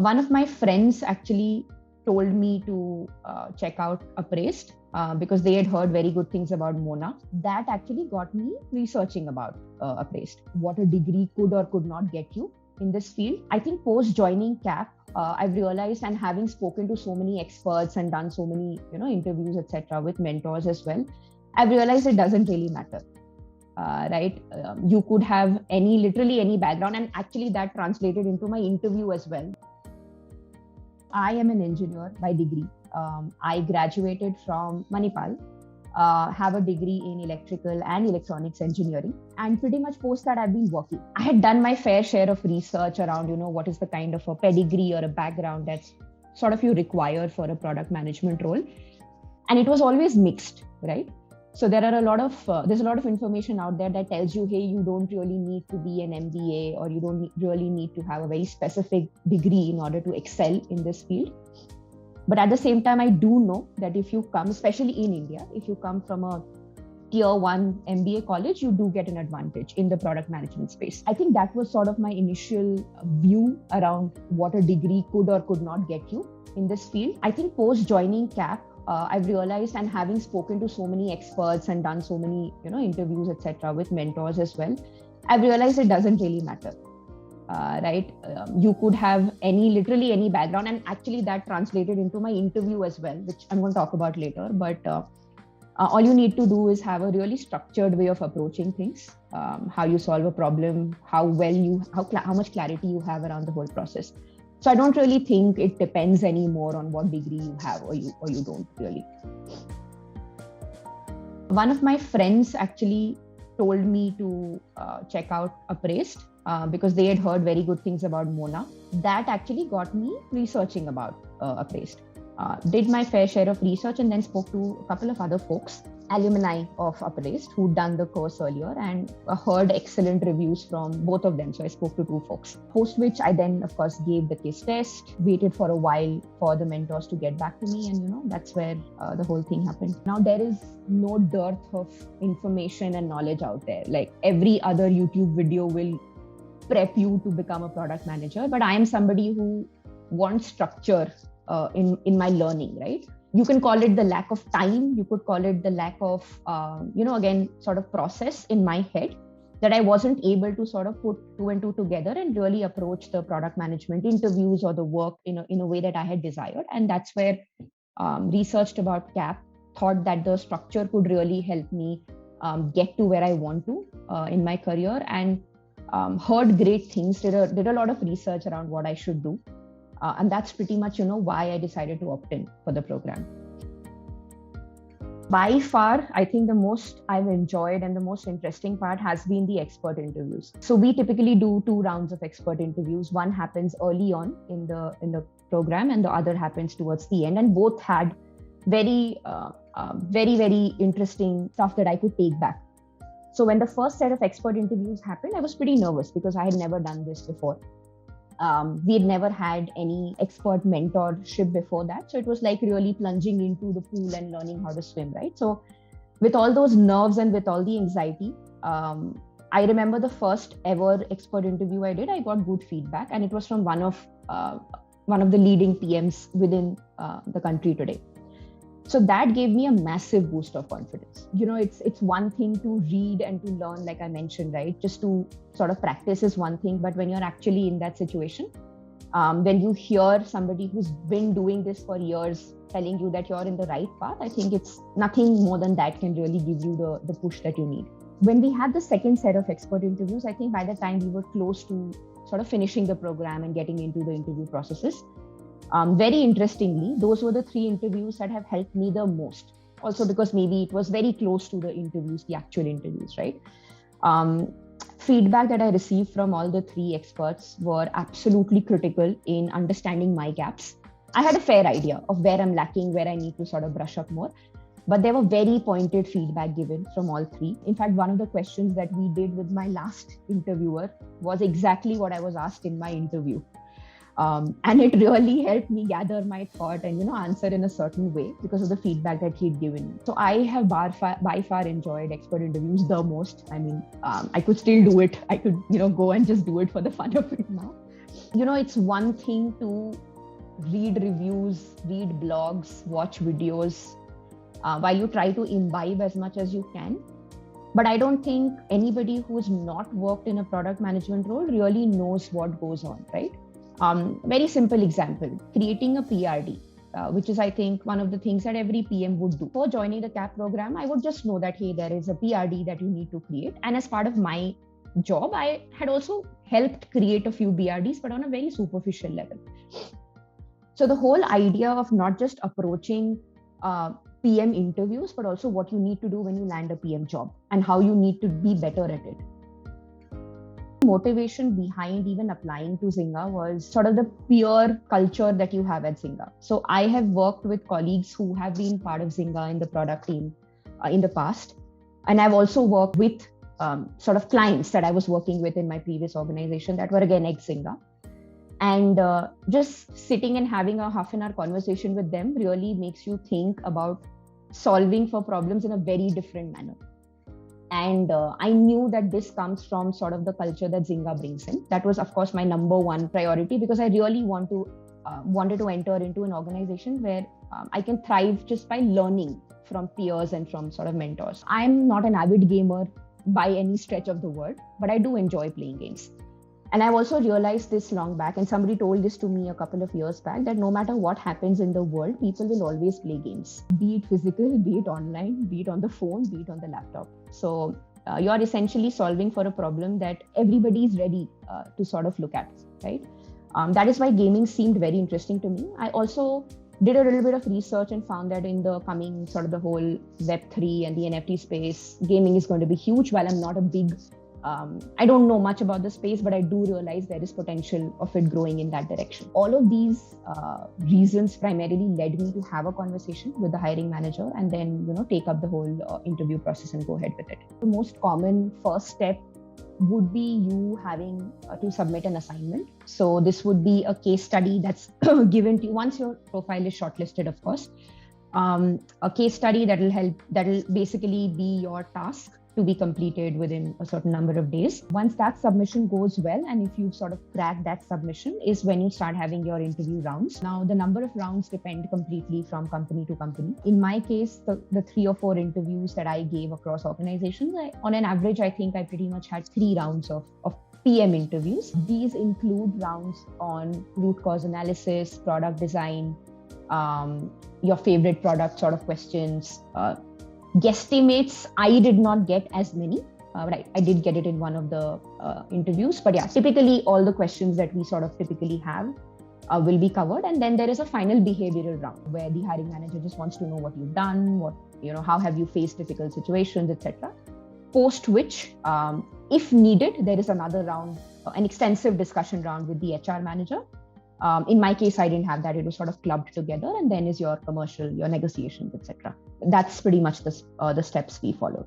One of my friends actually told me to check out Upraised because they had heard very good things about Mona. That actually got me researching about Upraised, what a degree could or could not get you in this field. I think post joining CAP, I've realized, and having spoken to so many experts and done so many interviews, etc., with mentors as well, I've realized it doesn't really matter. Right? You could have literally any background, and actually that translated into my interview as well. I am an engineer by degree. I graduated from Manipal, have a degree in electrical and electronics engineering, and pretty much post that I've been working. I had done my fair share of research around, what is the kind of a pedigree or a background that's sort of you require for a product management role. And it was always mixed, right? So there are there's a lot of information out there that tells you, hey, you don't really need to be an MBA, or you don't really need to have a very specific degree in order to excel in this field. But at the same time, I do know that if you come, especially in India, if you come from a tier 1 MBA college, you do get an advantage in the product management space. I think that was sort of my initial view around what a degree could or could not get you in this field. I think post joining CAP, I've realized, and having spoken to so many experts and done so many interviews, etc., with mentors as well, I've realized it doesn't really matter. Right? You could have literally any background, and actually that translated into my interview as well, which I'm going to talk about later. But all you need to do is have a really structured way of approaching things, how you solve a problem, how much clarity you have around the whole process. So I don't really think it depends anymore on what degree you have or you don't really. One of my friends actually told me to check out Upraised because they had heard very good things about Mona. That actually got me researching about Upraised. Did my fair share of research and then spoke to a couple of other folks, alumni of Upraised, who'd done the course earlier, and heard excellent reviews from both of them. So I spoke to 2 folks, post which I then, of course, gave the case test, waited for a while for the mentors to get back to me. And, that's where the whole thing happened. Now, there is no dearth of information and knowledge out there. Like every other YouTube video will prep you to become a product manager. But I am somebody who wants structure in my learning, right? You can call it the lack of time. You could call it the lack of, again, sort of process in my head that I wasn't able to sort of put 2 and 2 together and really approach the product management interviews or the work in a way that I had desired. And that's where researched about CAP, thought that the structure could really help me get to where I want to in my career, and heard great things, did a lot of research around what I should do. And that's pretty much, why I decided to opt in for the program. By far, I think the most I've enjoyed and the most interesting part has been the expert interviews. So we typically do 2 rounds of expert interviews. One happens early on in the program, and the other happens towards the end. And both had very, very interesting stuff that I could take back. So when the first set of expert interviews happened, I was pretty nervous because I had never done this before. We had never had any expert mentorship before that. So it was like really plunging into the pool and learning how to swim, right? So with all those nerves and with all the anxiety, I remember the first ever expert interview I did, I got good feedback, and it was from one of the leading PMs within the country today. So that gave me a massive boost of confidence. It's one thing to read and to learn, like I mentioned, right? Just to sort of practice is one thing, but when you're actually in that situation, when you hear somebody who's been doing this for years telling you that you're in the right path, I think it's nothing more than that can really give you the push that you need. When we had the second set of expert interviews, I think by the time we were close to sort of finishing the program and getting into the interview processes, very interestingly, those were the 3 interviews that have helped me the most. Also because maybe it was very close to the interviews, the actual interviews, right? Feedback that I received from all the 3 experts were absolutely critical in understanding my gaps. I had a fair idea of where I'm lacking, where I need to sort of brush up more. But there were very pointed feedback given from all 3. In fact, one of the questions that we did with my last interviewer was exactly what I was asked in my interview. And it really helped me gather my thought and, answer in a certain way because of the feedback that he'd given me. So I have by far enjoyed expert interviews the most. I mean, I could still do it. I could, go and just do it for the fun of it now. It's one thing to read reviews, read blogs, watch videos, while you try to imbibe as much as you can. But I don't think anybody who's not worked in a product management role really knows what goes on, right? Very simple example, creating a PRD, which is, I think, one of the things that every PM would do. Before joining the CAP program, I would just know that, hey, there is a PRD that you need to create. And as part of my job, I had also helped create a few BRDs, but on a very superficial level. So the whole idea of not just approaching PM interviews, but also what you need to do when you land a PM job and how you need to be better at it. Motivation behind even applying to Zynga was sort of the peer culture that you have at Zynga. So I have worked with colleagues who have been part of Zynga in the product team in the past. And I've also worked with sort of clients that I was working with in my previous organization that were again ex-Zynga. And just sitting and having a half an hour conversation with them really makes you think about solving for problems in a very different manner. And I knew that this comes from sort of the culture that Zynga brings in. That was, of course, my number one priority, because I really wanted to enter into an organization where I can thrive just by learning from peers and from sort of mentors. I'm not an avid gamer by any stretch of the word, but I do enjoy playing games. And I've also realized this long back, and somebody told this to me a couple of years back, that no matter what happens in the world, people will always play games, be it physical, be it online, be it on the phone, be it on the laptop. So you're essentially solving for a problem that everybody is ready to sort of look at, right? That is why gaming seemed very interesting to me. I also did a little bit of research and found that in the coming sort of the whole Web3 and the NFT space, gaming is going to be huge. While I'm not a big I don't know much about the space, but I do realize there is potential of it growing in that direction. All of these reasons primarily led me to have a conversation with the hiring manager and then, take up the whole interview process and go ahead with it. The most common first step would be you having to submit an assignment. So this would be a case study that's given to you once your profile is shortlisted, of course. A case study that'll basically be your task to be completed within a certain number of days. Once that submission goes well, and if you've sort of cracked that submission, is when you start having your interview rounds. Now, the number of rounds depend completely from company to company. In my case, the 3 or 4 interviews that I gave across organizations, on an average, I think I pretty much had 3 rounds of PM interviews. These include rounds on root cause analysis, product design, your favorite product sort of questions, guesstimates. I did not get as many, but I did get it in one of the interviews. But yeah, typically all the questions that we sort of typically have will be covered. And then there is a final behavioral round where the hiring manager just wants to know what you've done, how have you faced difficult situations, etc. Post which, if needed, there is another round, an extensive discussion round with the HR manager. In my case, I didn't have that. It was sort of clubbed together, and then is your commercial, your negotiations, etc. That's pretty much the steps we followed.